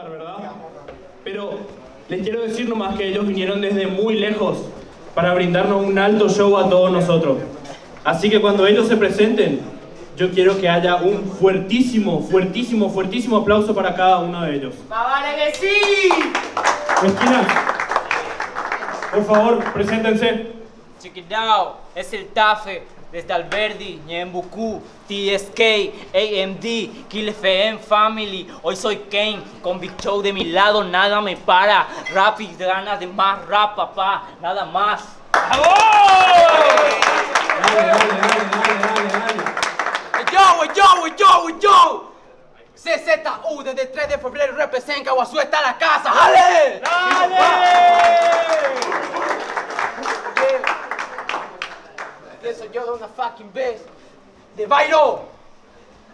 escuchar, ¿verdad? Pero les quiero decir nomás que ellos vinieron desde muy lejos para brindarnos un alto show a todos nosotros. Así que cuando ellos se presenten, yo quiero que haya un fuertísimo, fuertísimo, fuertísimo aplauso para cada uno de ellos. ¡Vale que sí! Esquinas, por favor, preséntense. Check it out, es el Tafe, desde Alberdi, Ñembucú, TSK, AMD, Kill FM Family. Hoy soy Kane, con Big Show de mi lado, nada me para. Rap y ganas de más rap, papá, nada más. ¡Bravo! Yo. CZU desde el 3 de febrero representa Caguazú está la casa. ¡Jale! Eso yo de una fucking vez de Bairo.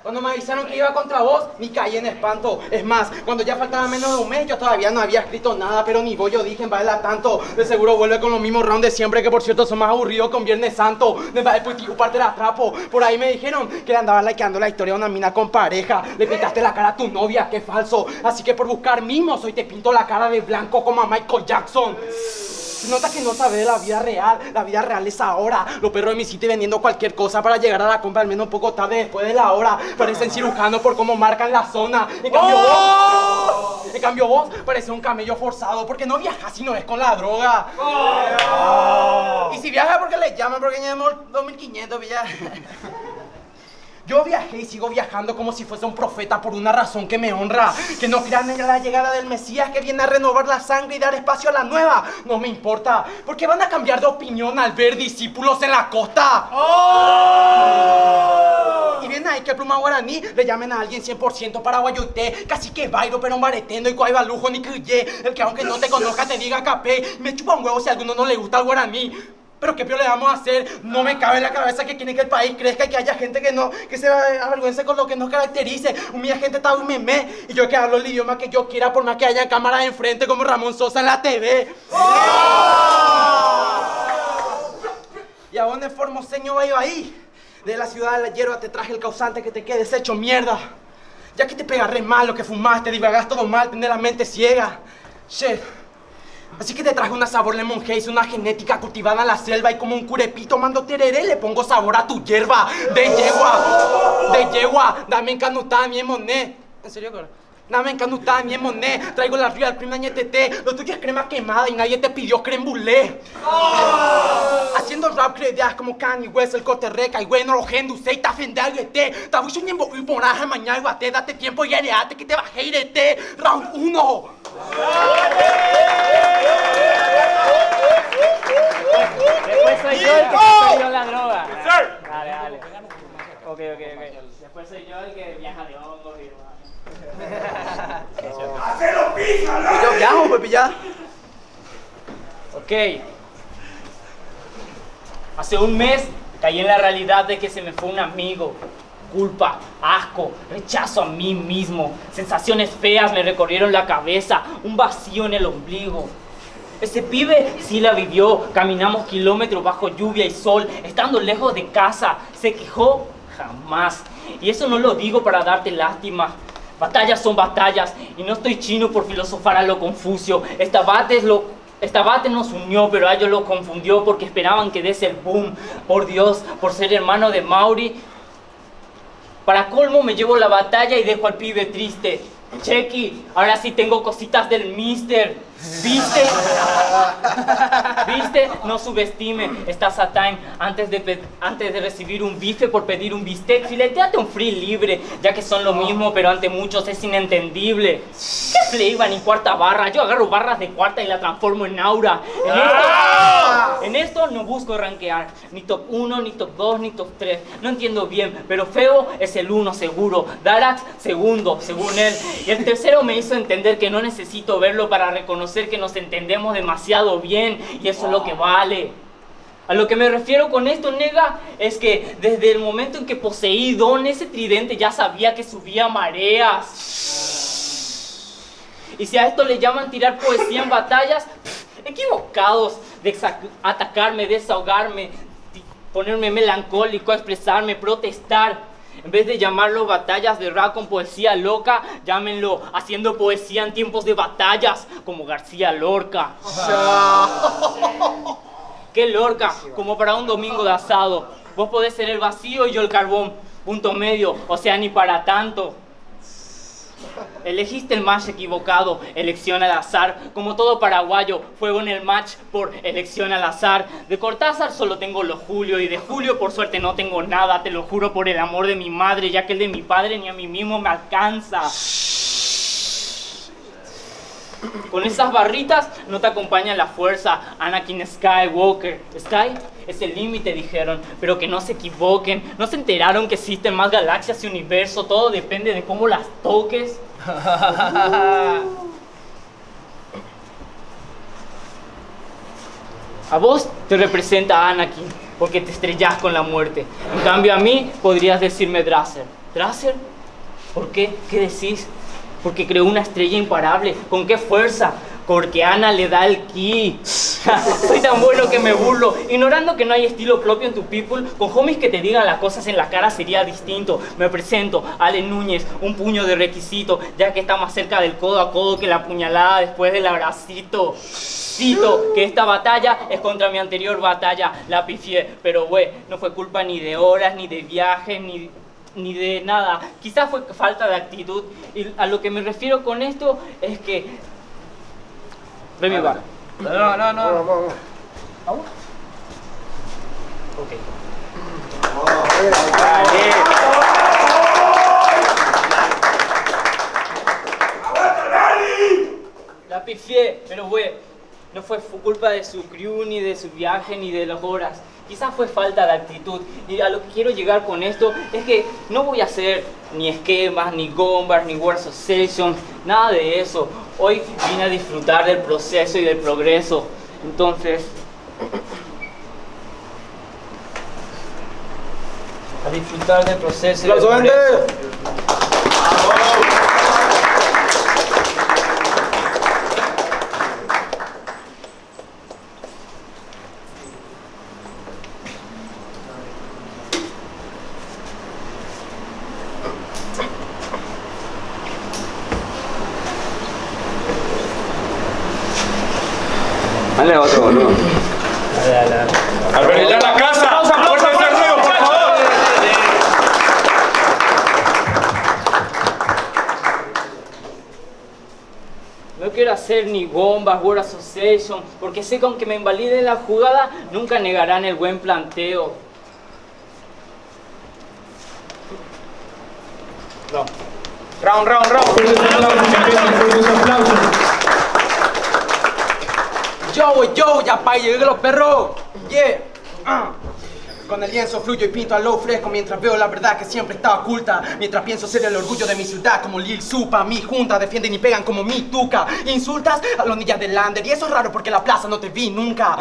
Cuando me avisaron que iba contra vos, ni caí en espanto. Es más, cuando ya faltaba menos de un mes, yo todavía no había escrito nada, pero ni vos, yo dije, baila tanto. De seguro vuelve con los mismos rounds de siempre, que por cierto son más aburridos con Viernes Santo. De parte la trapo. Por ahí me dijeron que le andaba likeando la historia de una mina con pareja. Le pintaste la cara a tu novia, qué falso. Así que por buscar mimos, hoy te pinto la cara de blanco como a Michael Jackson. Se nota que no sabes de la vida real. La vida real es ahora. Los perros de mi sitio vendiendo cualquier cosa para llegar a la compra al menos un poco tarde después de la hora. Parecen cirujanos por cómo marcan la zona. En cambio vos pareces un camello forzado porque no viajas si no es con la droga. Y si viajas porque le llaman porque llevamos 2500 villas. Yo viajé y sigo viajando como si fuese un profeta por una razón que me honra. Que no crean en la llegada del Mesías que viene a renovar la sangre y dar espacio a la nueva. No me importa, porque van a cambiar de opinión al ver discípulos en la costa. Y viene ahí que el pluma guaraní le llamen a alguien 100% paraguayote. Casi que bailo pero un baretendo y cuaiba lujo ni creyé. El que aunque no te conozca te diga capé. Me chupa un huevo si a alguno no le gusta el guaraní. Pero qué peor le vamos a hacer, no me cabe en la cabeza que quiere que el país crezca y que haya gente que se avergüence con lo que nos caracterice. Humilla gente está un meme y yo que hablo el idioma que yo quiera por más que haya cámaras enfrente como Ramón Sosa en la TV. ¿Y a dónde formoseño va yo ahí? De la ciudad de la hierba te traje el causante que te quedes hecho mierda. Ya que te pega re mal lo que fumaste, divagas todo mal, tenés la mente ciega. Shit. Así que te traje una sabor lemon haze, una genética cultivada en la selva y como un curepito mando tereré le pongo sabor a tu hierba. De yegua, dame encanutada mi moné. ¿En serio, cara? Dame encanutada mi moné. Traigo la Real Cream ñetete. Lo tuyo es crema quemada y nadie te pidió creme brûlée. Haciendo rap credeas como Kanye West, el Coterreca y bueno, los gendu, seita, fendal, vete. Tabucho ni embo, imponaje, mañana, guate, date tiempo y areate que te bajé y irete. Round 1. Después soy yo el que te perdió la droga. Dale. Ok. Después soy yo el que viaja de hongos y demás. ¡Hacelo pija, ¿no? Yo viajo, Pepe, ya. Ok. Hace un mes caí en la realidad de que se me fue un amigo. Culpa, asco, rechazo a mí mismo. Sensaciones feas me recorrieron la cabeza. Un vacío en el ombligo. Ese pibe sí la vivió. Caminamos kilómetros bajo lluvia y sol, estando lejos de casa. ¿Se quejó? Jamás. Y eso no lo digo para darte lástima. Batallas son batallas y no estoy chino por filosofar a lo Confucio. Esta bate nos unió, pero a ellos lo confundió porque esperaban que des el boom. Por Dios, por ser hermano de Mauri. Para colmo me llevo la batalla y dejo al pibe triste. Chequi, ahora sí tengo cositas del mister. ¿Viste? ¿Viste? No subestime. Estás a time antes de recibir un bife por pedir un bistec. Fileteate un free libre, ya que son lo mismo, pero ante muchos es inentendible. ¿Qué flavor ni cuarta barra? Yo agarro barras de cuarta y la transformo en aura. En esto no busco rankear. Ni top 1, ni top 2, ni top 3. No entiendo bien, pero feo es el 1 seguro. Darax, segundo, según él. Y el tercero me hizo entender que no necesito verlo para reconocer que nos entendemos demasiado bien y eso es lo que vale. A lo que me refiero con esto, nega, es que desde el momento en que poseí don ese tridente ya sabía que subía mareas. Y si a esto le llaman tirar poesía en batallas, equivocados de atacarme, desahogarme, ponerme melancólico, expresarme, protestar. En vez de llamarlo batallas de rap con poesía loca, llámenlo haciendo poesía en tiempos de batallas, como García Lorca. ¿Qué Lorca? Como para un domingo de asado. Vos podés ser el vacío y yo el carbón. Punto medio, o sea, ni para tanto. Elegiste el match equivocado, elección al azar. Como todo paraguayo, fuego en el match por elección al azar. De Cortázar solo tengo los Julio y de Julio por suerte no tengo nada. Te lo juro por el amor de mi madre, ya que el de mi padre ni a mí mismo me alcanza. Con esas barritas no te acompaña la fuerza, Anakin Skywalker. Sky es el límite, dijeron, pero que no se equivoquen. ¿No se enteraron que existen más galaxias y universo? Todo depende de cómo las toques. A vos te representa Anakin, porque te estrellás con la muerte. En cambio a mí podrías decirme Dráser. ¿Dráser? ¿Por qué? ¿Qué decís? Porque creó una estrella imparable. ¿Con qué fuerza? Porque Ana le da el ki. Soy tan bueno que me burlo. Ignorando que no hay estilo propio en tu people, con homies que te digan las cosas en la cara sería distinto. Me presento, Ale Núñez, un puño de requisito, ya que está más cerca del codo a codo que la puñalada después del abracito. Cito que esta batalla es contra mi anterior batalla. La pifié, pero güey, no fue culpa ni de horas, ni de viajes, ni de nada. Quizás fue falta de actitud. Y a lo que me refiero con esto es que... Remy va. No. ¿Agua? Ok. La pifié, pero güey, no fue culpa de su crew, ni de su viaje, ni de las horas. Quizás fue falta de actitud. Y a lo que quiero llegar con esto es que no voy a hacer ni esquemas, ni gombas, ni War Association, nada de eso. Hoy vine a disfrutar del proceso y del progreso. Entonces, a disfrutar del proceso y del progreso. Dale otro, boludo. Dale. ¡Albergar la casa! ¡Fuerza ese ruido, por favor! No quiero hacer ni bombas, War Association, porque sé que aunque me invaliden la jugada, nunca negarán el buen planteo. No. Round. Fuertes aplausos, campeones, fuertes aplausos. Yo, ya pa' llegué los perros. Yeah. Con el lienzo fluyo y pinto a lo fresco mientras veo la verdad que siempre está oculta. Mientras pienso ser el orgullo de mi ciudad como Lil Supa. Mi junta defienden y pegan como mi tuca. Insultas a los ninjas del Lander y eso es raro porque en la plaza no te vi nunca.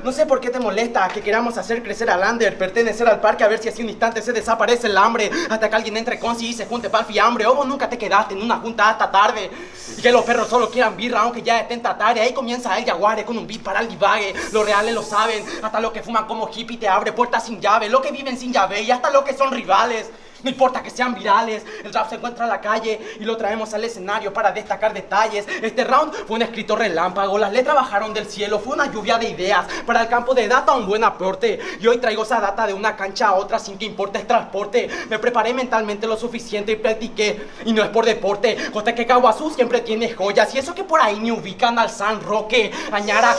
No sé por qué te molesta que queramos hacer crecer al Lander, pertenecer al parque a ver si así un instante se desaparece el hambre. Hasta que alguien entre con sí y se junte pa'l fiambre. O vos nunca te quedaste en una junta hasta tarde. Y que los perros solo quieran birra aunque ya estén tatare. Ahí comienza el jaguare con un beat para el divague. Los reales lo saben, hasta los que fuman como hippie te abre puertas sin llave, los que viven sin llave y hasta los que son rivales. No importa que sean virales, el rap se encuentra en la calle y lo traemos al escenario para destacar detalles. Este round fue un escritor relámpago, las letras bajaron del cielo, fue una lluvia de ideas. Para el campo de data un buen aporte y hoy traigo esa data de una cancha a otra sin que importe el transporte. Me preparé mentalmente lo suficiente y practiqué y no es por deporte. Costa que Caguazú siempre tiene joyas y eso que por ahí ni ubican al San Roque. Añara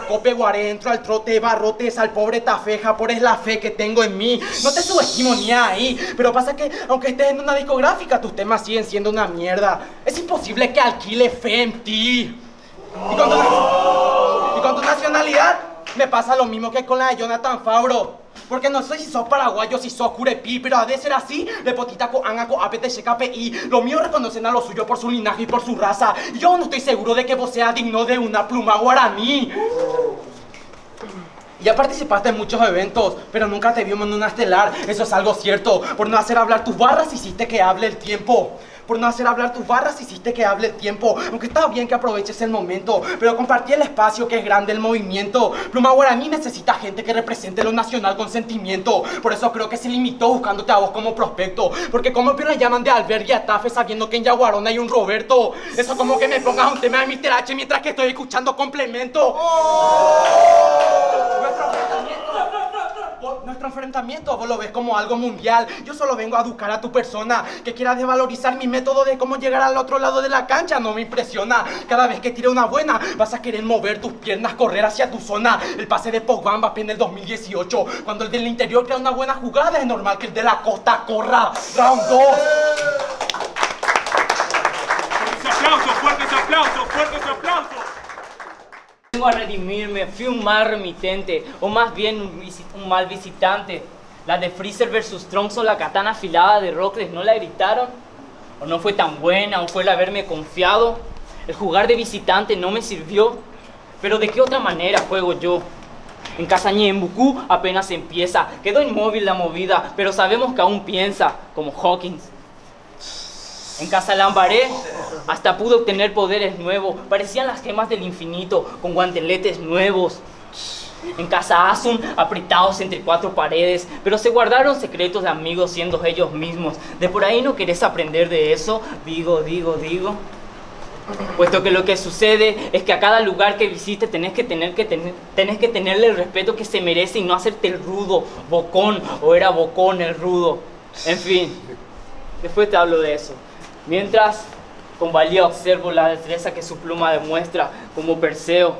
Cope, guaré, entro al trote, barrotes al pobre Tafeja, por es la fe que tengo en mí. No te subestimo ni ahí, pero pasa que aunque estés en una discográfica, tus temas siguen siendo una mierda. Es imposible que alquile fe en ti. Y con tu nacionalidad, me pasa lo mismo que con la de Jonathan Fabro. Porque no sé si sos paraguayo, si sos curepí, pero ha de ser así, de potitaco, anaco, apete, y lo mío reconocen a lo suyo por su linaje y por su raza. Y yo no estoy seguro de que vos seas digno de una pluma guaraní. Ya participaste en muchos eventos, pero nunca te vimos en una estelar, eso es algo cierto. Por no hacer hablar tus barras hiciste que hable el tiempo. Por no hacer hablar tus barras hiciste que hable el tiempo. Aunque está bien que aproveches el momento, pero compartí el espacio que es grande el movimiento. Pluma Guaraní necesita gente que represente lo nacional con sentimiento. Por eso creo que se limitó buscándote a vos como prospecto. Porque como le llaman de albergue a Tafe sabiendo que en Yaguarón hay un Roberto. Eso como que me pongas un tema de Mr. H mientras que estoy escuchando complemento. Nuestro enfrentamiento vos lo ves como algo mundial. Yo solo vengo a educar a tu persona. Que quieras desvalorizar mi método de cómo llegar al otro lado de la cancha no me impresiona. Cada vez que tire una buena vas a querer mover tus piernas, correr hacia tu zona. El pase de Pogba Mbappé en el 2018. Cuando el del interior crea una buena jugada es normal que el de la costa corra. Round 2. Fuertes aplausos. Vengo a redimirme, fui un mal remitente, o más bien un mal visitante. La de Freezer vs Trunks o la katana afilada de Rockles, ¿no la gritaron? ¿O no fue tan buena, o fue el haberme confiado? El jugar de visitante no me sirvió, pero ¿de qué otra manera juego yo? En Casañé, en Bucú, apenas empieza, quedó inmóvil la movida, pero sabemos que aún piensa, como Hawkins. En Casalambaré hasta pudo obtener poderes nuevos, parecían las gemas del infinito, con guanteletes nuevos. En Casa Asun, apretados entre cuatro paredes, pero se guardaron secretos de amigos siendo ellos mismos. ¿De por ahí no querés aprender de eso? Digo. Puesto que lo que sucede es que a cada lugar que visites tenés que tenerle el respeto que se merece y no hacerte el rudo, bocón, o era bocón el rudo. En fin, después te hablo de eso. Mientras, con valía observo la destreza que su pluma demuestra como Perseo.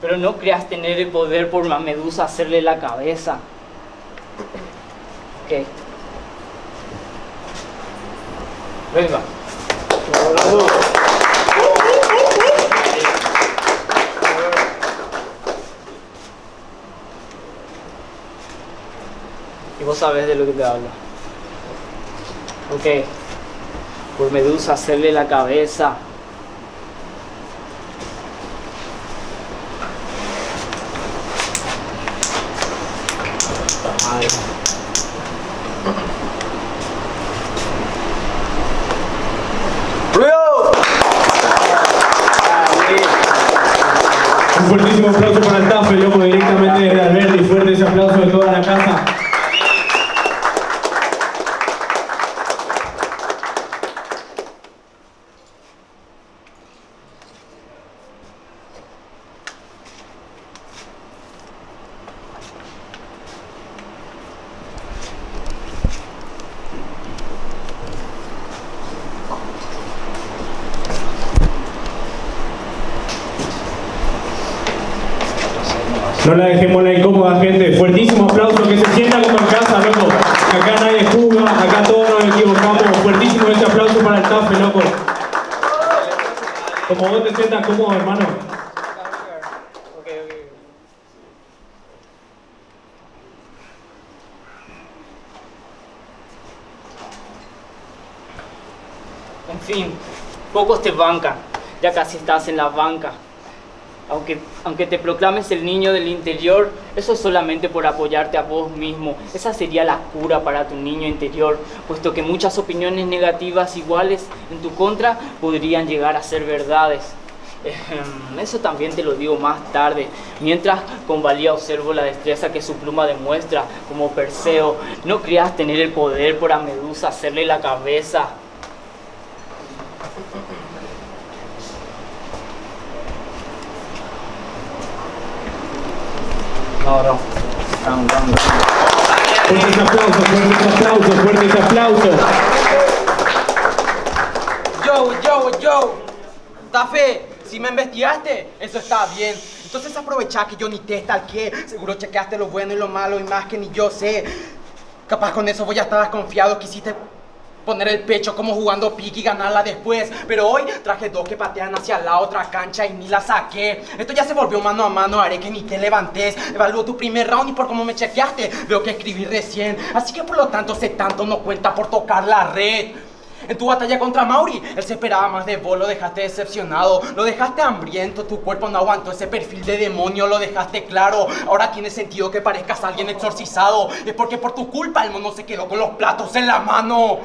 Pero no creas tener el poder por la medusa hacerle la cabeza. Ok. Venga. Y vos sabés de lo que te hablo. Ok. Por medusa hacerle la cabeza. Ay. Un fuertísimo aplauso para el Tafe, loco, directamente desde Alberti. Fuerte ese aplauso de toda la casa. No la dejemos la incómoda, gente. Fuertísimo aplauso, que se sienta como en casa, loco. Acá nadie juzga, acá todos nos equivocamos. Fuertísimo ese aplauso para el Tafe, loco. Como vos te sientas cómodo, hermano. En fin, pocos te bancan, ya casi estás en la banca. Aunque te proclames el niño del interior, eso es solamente por apoyarte a vos mismo. Esa sería la cura para tu niño interior, puesto que muchas opiniones negativas iguales en tu contra podrían llegar a ser verdades. Eso también te lo digo más tarde, mientras con valía observo la destreza que su pluma demuestra como Perseo. No creas tener el poder por a Medusa hacerle la cabeza. No. Fuertes aplausos. Yo. Tafe, si me investigaste, eso está bien. Entonces aprovechá que yo ni te stalkeé. Seguro chequeaste lo bueno y lo malo y más que ni yo sé. Capaz con eso vos ya estabas confiado, quisiste poner el pecho como jugando pique y ganarla después. Pero hoy traje dos que patean hacia la otra cancha y ni la saqué. Esto ya se volvió mano a mano, haré que ni te levantes. Evalúo tu primer round y por cómo me chequeaste, veo que escribí recién. Así que por lo tanto sé tanto no cuenta por tocar la red. En tu batalla contra Mauri, él se esperaba más de vos, lo dejaste decepcionado, lo dejaste hambriento, tu cuerpo no aguantó ese perfil de demonio, lo dejaste claro. Ahora tiene sentido que parezcas alguien exorcizado, es porque por tu culpa el mono se quedó con los platos en la mano.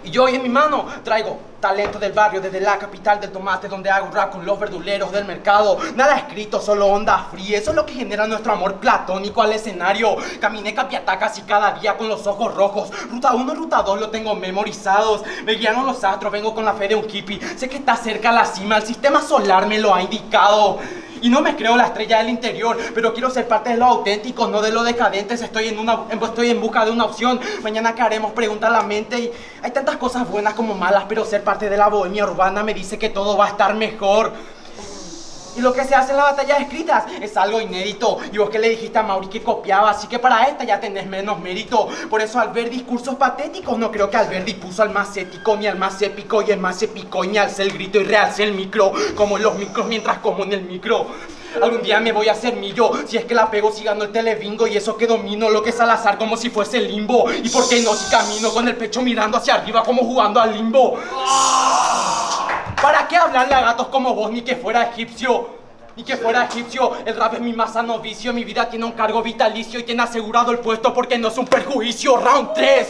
Y yo hoy en mi mano traigo talento del barrio, desde la capital del tomate, donde hago rap con los verduleros del mercado. Nada escrito, solo onda fría. Eso es lo que genera nuestro amor platónico al escenario. Caminé Capiatá casi cada día con los ojos rojos. Ruta 1 y ruta 2 lo tengo memorizados. Me guiaron los astros, vengo con la fe de un hippie. Sé que está cerca la cima, el sistema solar me lo ha indicado. Y no me creo la estrella del interior, pero quiero ser parte de lo auténtico, no de lo decadentes. Estoy en busca de una opción. Mañana que haremos pregunta a la mente. Y hay tantas cosas buenas como malas, pero ser parte de la bohemia urbana me dice que todo va a estar mejor. Y lo que se hace en las batallas escritas es algo inédito. Y vos que le dijiste a Mauri que copiaba, así que para esta ya tenés menos mérito. Por eso al ver discursos patéticos, no creo que Alberdi puso al más ético, ni al más épico, y el más épico, y alcé el grito y realcé el micro, como en los micros mientras como en el micro. Algún día me voy a hacer millo, si es que la pego sigando el telebingo, y eso que domino lo que es al azar como si fuese limbo. Y por qué no si camino con el pecho mirando hacia arriba como jugando al limbo. ¿Para qué hablarle a gatos como vos ni que fuera egipcio? Ni que fuera egipcio, el rap es mi más sano vicio. Mi vida tiene un cargo vitalicio y tiene asegurado el puesto porque no es un perjuicio. Round 3.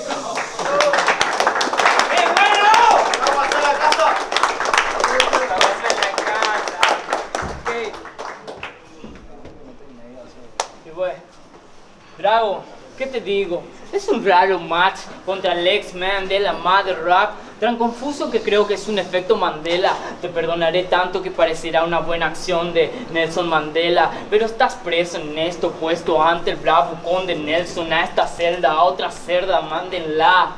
Drago, ¿qué te digo? Es un raro match contra el ex-man de la Mother Rap, tan confuso que creo que es un efecto Mandela. Te perdonaré tanto que parecerá una buena acción de Nelson Mandela, pero estás preso en esto, puesto ante el bravucón de Nelson. A esta celda, a otra cerda, mándenla.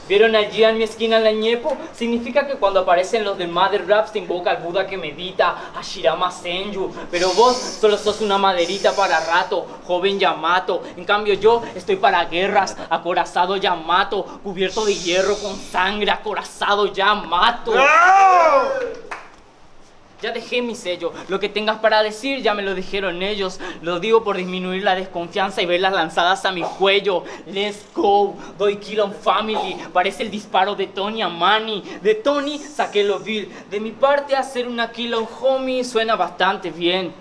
¿Vieron allí en mi esquina la ñepo? Significa que cuando aparecen los del Mother Rap se invoca al Buda que medita, a Shirama Senju. Pero vos solo sos una maderita para rato, joven Yamato. En cambio yo estoy para guerras, acorazado Yamato, cubierto de hierro con sangre, acorazado Yamato. Ya dejé mi sello, lo que tengas para decir ya me lo dijeron ellos. Lo digo por disminuir la desconfianza y verlas lanzadas a mi cuello. Let's go, doy kill on family. Parece el disparo de Tony a Manny. De Tony saqué lo vil. De mi parte hacer una kill on homie suena bastante bien.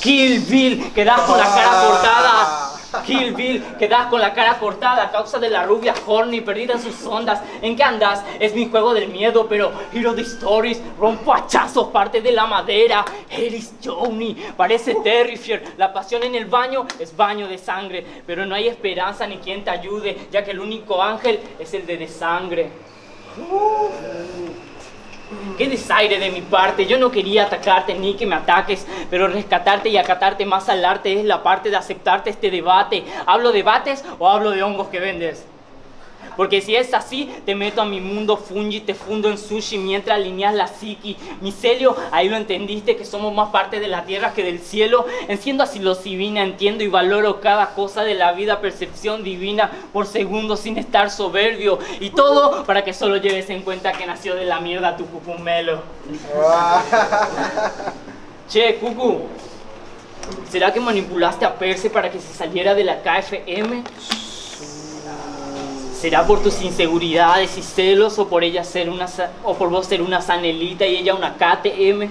Kill Bill, quedas con la cara cortada. Kill Bill, quedas con la cara cortada a causa de la rubia horny perdida en sus ondas. ¿En qué andas? Es mi juego del miedo, pero Hero the Stories, rompo hachazos, parte de la madera. Eres Johnny, parece Terrifier. La pasión en el baño es baño de sangre, pero no hay esperanza ni quien te ayude, ya que el único ángel es el de sangre. Qué desaire de mi parte, yo no quería atacarte ni que me ataques, pero rescatarte y acatarte más al arte es la parte de aceptarte este debate. ¿Hablo de bates o hablo de hongos que vendes? Porque si es así, te meto a mi mundo fungi, te fundo en sushi mientras alineas la psiqui. Micelio, ahí lo entendiste, que somos más parte de la tierra que del cielo. Enciendo así lo divina, entiendo y valoro cada cosa de la vida, percepción divina por segundo sin estar soberbio. Y todo para que solo lleves en cuenta que nació de la mierda tu cucumelo. Che, Cucu, ¿será que manipulaste a Perse para que se saliera de la KFM? ¿Será por tus inseguridades y celos o por vos ser una Sanelita y ella una KTM?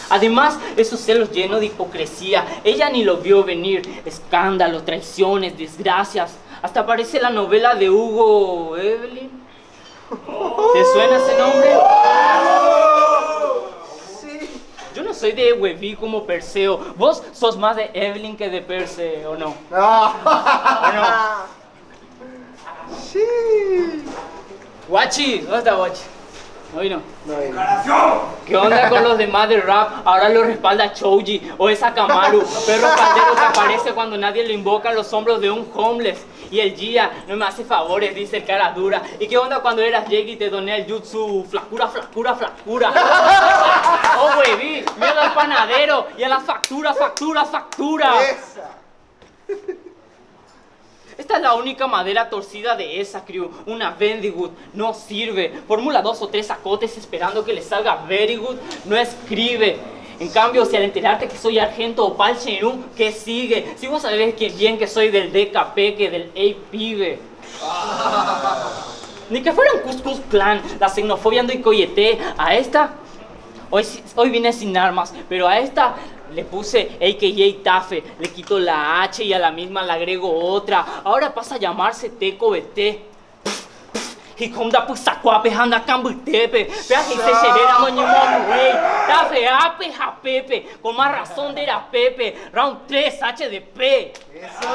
Además, esos celos llenos de hipocresía, ella ni lo vio venir. Escándalos, traiciones, desgracias. Hasta parece la novela de Hugo Evelyn. ¿Te suena ese nombre? Sí. Yo no soy de Hueví como Perseo. Vos sos más de Evelyn que de Perse, ¿o no? No. ¿O no? Sí. Guachi, ¿dónde está Guachi? No vino. ¿Qué onda con los de Mother Rap? Ahora lo respalda Choji o esa Kamaru, perro caldero que aparece cuando nadie lo invoca en los hombros de un homeless. Y el Gia no me hace favores, dice el cara dura. ¿Y qué onda cuando eras Jegi y te doné el jutsu? Flacura, flacura, flacura. Oh, güey, miedo al panadero y a la factura, factura, factura. Esta es la única madera torcida de esa crew, una Very Good, no sirve. Formula 2 o 3 acotes esperando que le salga Very Good, no escribe. En cambio, si al enterarte que soy Argento o Palcherum, ¿qué sigue? Si vos sabés que bien que soy del DKP que del A-Pibe. Ni que fuera un Cuscus Clan, la xenofobia ando y coyeté. A esta, hoy vine sin armas, pero a esta Le puse AKA Tafe, le quito la H y a la misma le agrego otra. Ahora pasa a llamarse Teco BT. Y como da pues sacó a pejanda cambutepe, vea que se chelera no ñemo rey, Tafe ape a Pepe, con más razón de la Pepe, round 3 HDP. ¡Eso!